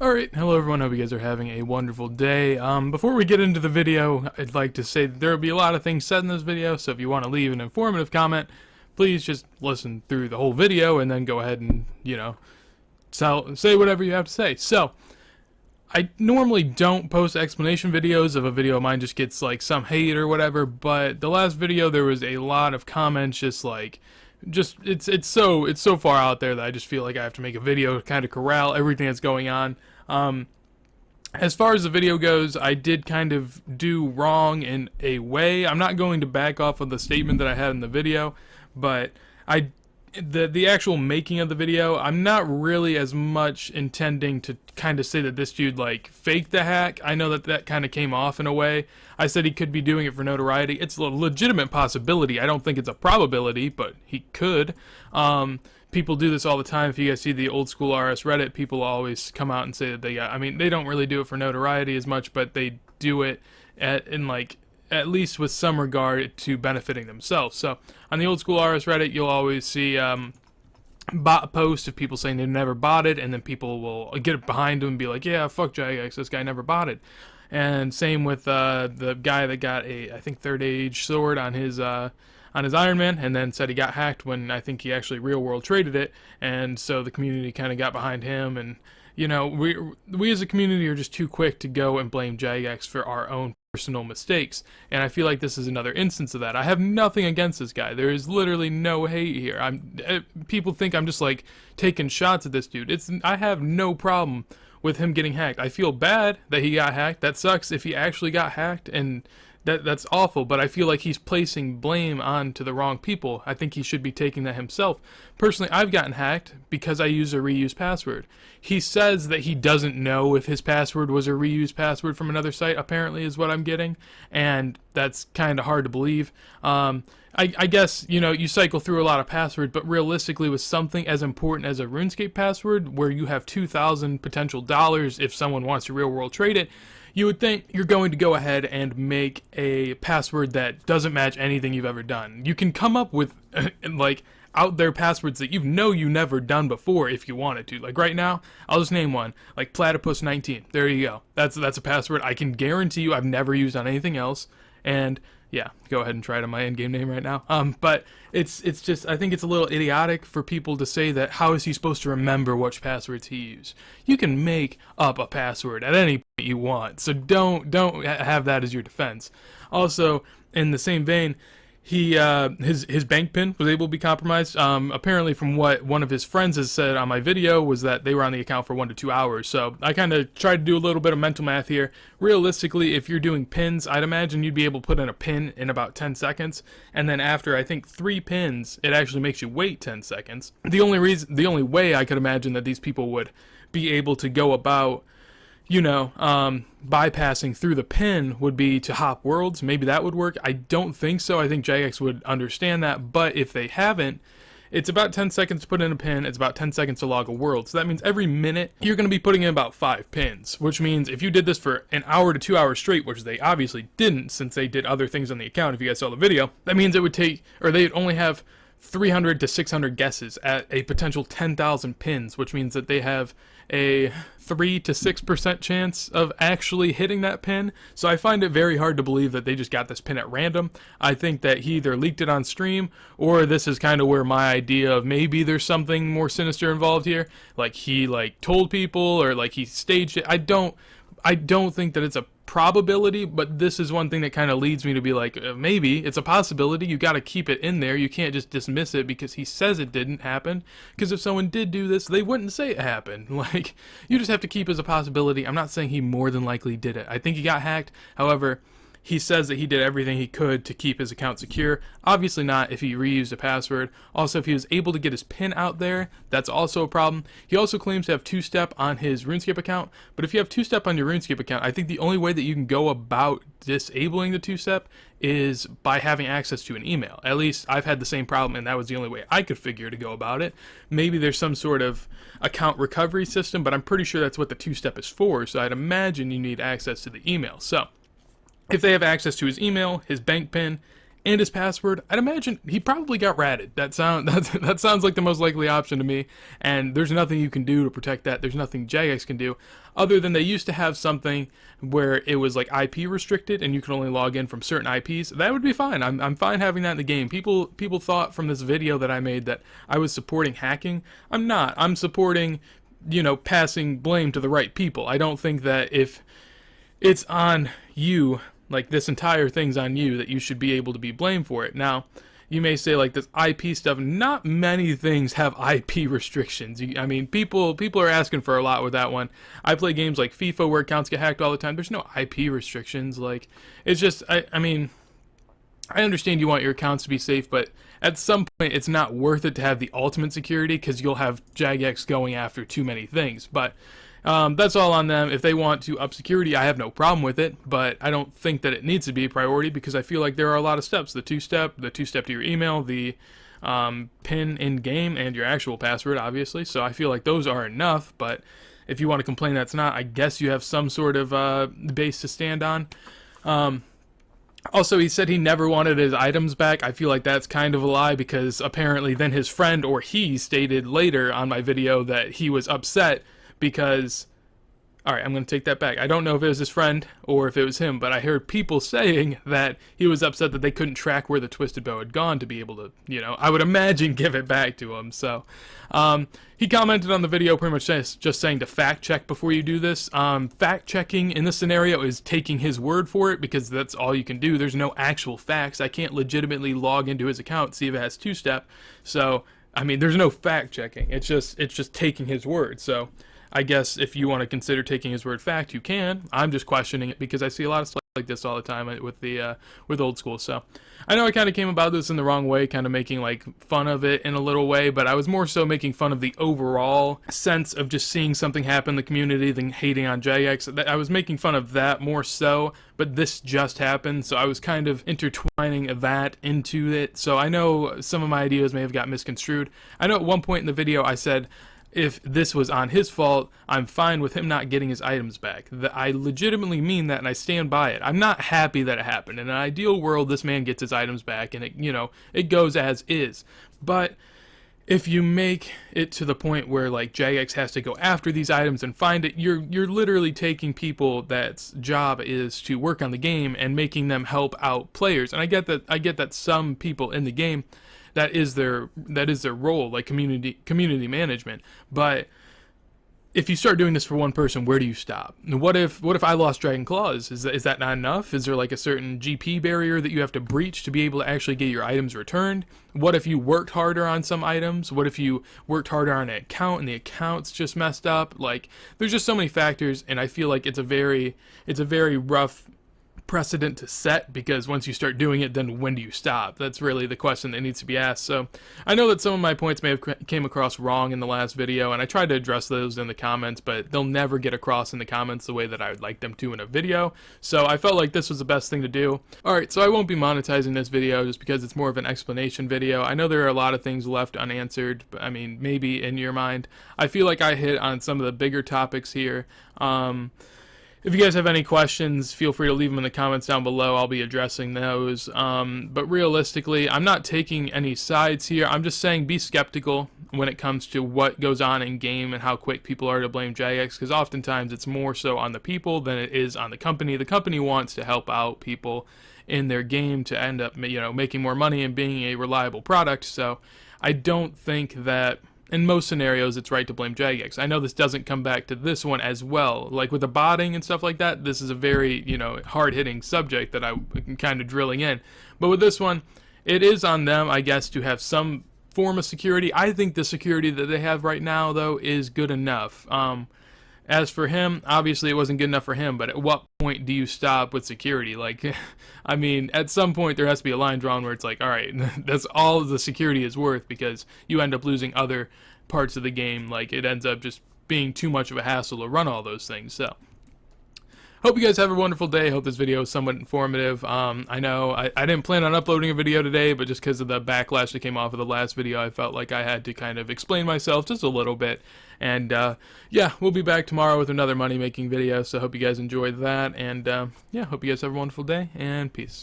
Alright, hello everyone, hope you guys are having a wonderful day. Before we get into the video, I'd like to say that there will be a lot of things said in this video, so if you want to leave an informative comment, please just listen through the whole video and then go ahead and, say whatever you have to say. So, I normally don't post explanation videos if a video of mine just gets like some hate or whatever, but the last video there was a lot of comments it's so far out there that I just feel like I have to make a video to kind of corral everything that's going on. As far as the video goes, I did kind of do wrong in a way. I'm not going to back off of the statement that I had in the video, but the actual making of the video, I'm not really as much intending to kind of say that this dude like faked the hack. I know that kind of came off in a way. I said he could be doing it for notoriety. It's a legitimate possibility. I don't think it's a probability, but he could. People do this all the time. If you guys see the old school RS Reddit, people always come out and say that they don't really do it for notoriety as much, but they do it at least with some regard to benefiting themselves. So on the old school RS Reddit, you'll always see bot posts of people saying they never botted, and then people will get behind them and be like, yeah, fuck Jagex, this guy never botted. And same with the guy that got I think third age sword on his Iron Man, and then said he got hacked when I think he actually real world traded it, and so the community kind of got behind him. And we as a community are just too quick to go and blame Jagex for our own personal mistakes, and I feel like this is another instance of that. I have nothing against this guy. There is literally no hate here. People think I'm just like taking shots at this dude. I have no problem with him getting hacked. I feel bad that he got hacked. That sucks if he actually got hacked, and that's awful, but I feel like he's placing blame onto the wrong people. I think he should be taking that himself. Personally, I've gotten hacked because I use a reused password. He says that he doesn't know if his password was a reused password from another site, apparently is what I'm getting, and that's kind of hard to believe. I guess, you cycle through a lot of passwords, but realistically with something as important as a RuneScape password, where you have 2,000 potential dollars if someone wants to real world trade it, you would think you're going to go ahead and make a password that doesn't match anything you've ever done. You can come up with like out there passwords that you never done before if you wanted to. Like right now, I'll just name one, like platypus19. There you go. That's a password I can guarantee you I've never used on anything else. And yeah, go ahead and try it on my in-game name right now. But it's just, I think it's a little idiotic for people to say that how is he supposed to remember which passwords he used. You can make up a password at any point you want, so don't have that as your defense. Also, in the same vein, his bank pin was able to be compromised. Apparently from what one of his friends has said on my video was that they were on the account for 1 to 2 hours. So I kind of tried to do a little bit of mental math here. Realistically, if you're doing pins, I'd imagine you'd be able to put in a pin in about 10 seconds. And then after, I think, 3 pins, it actually makes you wait 10 seconds. The only way I could imagine that these people would be able to go about bypassing through the pin would be to hop worlds. Maybe that would work. I don't think so. I think Jagex would understand that, but if they haven't, it's about 10 seconds to put in a pin, it's about 10 seconds to log a world. So that means every minute you're going to be putting in about 5 pins, which means if you did this for an hour to 2 hours straight, which they obviously didn't since they did other things on the account, if you guys saw the video, that means it would take, or they'd only have 300 to 600 guesses at a potential 10,000 pins, which means that they have a 3 to 6% chance of actually hitting that pin. So I find it very hard to believe that they just got this pin at random. I think that he either leaked it on stream, or this is kind of where my idea of maybe there's something more sinister involved here, like he told people, or like he staged it. I don't think that it's a probability, but this is one thing that kind of leads me to be like, maybe it's a possibility. You got to keep it in there. You can't just dismiss it because he says it didn't happen, because if someone did do this, they wouldn't say it happened. Like, you just have to keep it as a possibility. I'm not saying he more than likely did it. I think he got hacked. However, he says that he did everything he could to keep his account secure. Obviously not if he reused a password. Also, if he was able to get his PIN out there, that's also a problem. He also claims to have two-step on his RuneScape account, but if you have two-step on your RuneScape account, I think the only way that you can go about disabling the two-step is by having access to an email. At least I've had the same problem, and that was the only way I could figure to go about it. Maybe there's some sort of account recovery system, but I'm pretty sure that's what the two-step is for, so I'd imagine you need access to the email. So if they have access to his email, his bank PIN, and his password, I'd imagine he probably got ratted. That sounds like the most likely option to me, and there's nothing you can do to protect that. There's nothing Jagex can do, other than they used to have something where it was like IP restricted, and you could only log in from certain IPs. That would be fine. I'm fine having that in the game. People thought from this video that I made that I was supporting hacking. I'm not. I'm supporting, passing blame to the right people. I don't think that if it's on you, like this entire thing's on you, that you should be able to be blamed for it. Now, you may say like this IP stuff, not many things have IP restrictions. I mean, people are asking for a lot with that one. I play games like FIFA where accounts get hacked all the time. There's no IP restrictions. Like, it's just, I mean, I understand you want your accounts to be safe, but at some point it's not worth it to have the ultimate security, because you'll have Jagex going after too many things. But that's all on them. If they want to up security, I have no problem with it, but I don't think that it needs to be a priority, because I feel like there are a lot of steps. The two-step to your email, the PIN in-game, and your actual password, obviously. So I feel like those are enough, but if you want to complain that's not, I guess you have some sort of base to stand on. Also, he said he never wanted his items back. I feel like that's kind of a lie, because apparently then his friend or he stated later on my video that he was upset because, alright, I'm going to take that back. I don't know if it was his friend or if it was him, but I heard people saying that he was upset that they couldn't track where the twisted bow had gone to be able to, I would imagine give it back to him. So, he commented on the video pretty much just saying to fact check before you do this. Fact checking in this scenario is taking his word for it, because that's all you can do. There's no actual facts. I can't legitimately log into his account, see if it has two-step. So, I mean, there's no fact checking. It's just taking his word. So, I guess if you want to consider taking his word fact, you can. I'm just questioning it because I see a lot of stuff like this all the time with old school. So I know I kind of came about this in the wrong way, kind of making like fun of it in a little way, but I was more so making fun of the overall sense of just seeing something happen in the community than hating on Jagex. I was making fun of that more so, but this just happened, so I was kind of intertwining that into it. So I know some of my ideas may have got misconstrued. I know at one point in the video I said, if this was on his fault, I'm fine with him not getting his items back. I legitimately mean that, and I stand by it. I'm not happy that it happened. In an ideal world, this man gets his items back, and it goes as is. But if you make it to the point where like Jagex has to go after these items and find it, you're literally taking people that's job is to work on the game and making them help out players. And I get that some people in the game, that is their role, like community management. But if you start doing this for one person, where do you stop? What if I lost Dragon Claws? Is that not enough? Is there like a certain GP barrier that you have to breach to be able to actually get your items returned? What if you worked harder on some items? What if you worked harder on an account and the account's just messed up? Like, there's just so many factors, and I feel like it's a very rough precedent to set, because once you start doing it, then when do you stop? That's really the question that needs to be asked. So I know that some of my points may have came across wrong in the last video, and I tried to address those in the comments, but they'll never get across in the comments the way that I would like them to in a video. So I felt like this was the best thing to do. Alright, so I won't be monetizing this video just because it's more of an explanation video. I know there are a lot of things left unanswered, but I mean, maybe in your mind. I feel like I hit on some of the bigger topics here. If you guys have any questions, feel free to leave them in the comments down below. I'll be addressing those. But realistically, I'm not taking any sides here. I'm just saying be skeptical when it comes to what goes on in game and how quick people are to blame Jagex, because oftentimes it's more so on the people than it is on the company. The company wants to help out people in their game to end up, making more money and being a reliable product. So I don't think that in most scenarios it's right to blame Jagex. I know this doesn't come back to this one as well. Like with the botting and stuff like that, this is a very, hard-hitting subject that I'm kind of drilling in. But with this one, it is on them, I guess, to have some form of security. I think the security that they have right now, though, is good enough. As for him, obviously it wasn't good enough for him, but at what point do you stop with security? Like, I mean, at some point there has to be a line drawn where it's like, alright, that's all the security is worth, because you end up losing other parts of the game. Like, it ends up just being too much of a hassle to run all those things. So hope you guys have a wonderful day. Hope this video is somewhat informative. I know I didn't plan on uploading a video today, but just because of the backlash that came off of the last video, I felt like I had to kind of explain myself just a little bit. And yeah, we'll be back tomorrow with another money-making video, so hope you guys enjoyed that. And yeah, hope you guys have a wonderful day, and peace.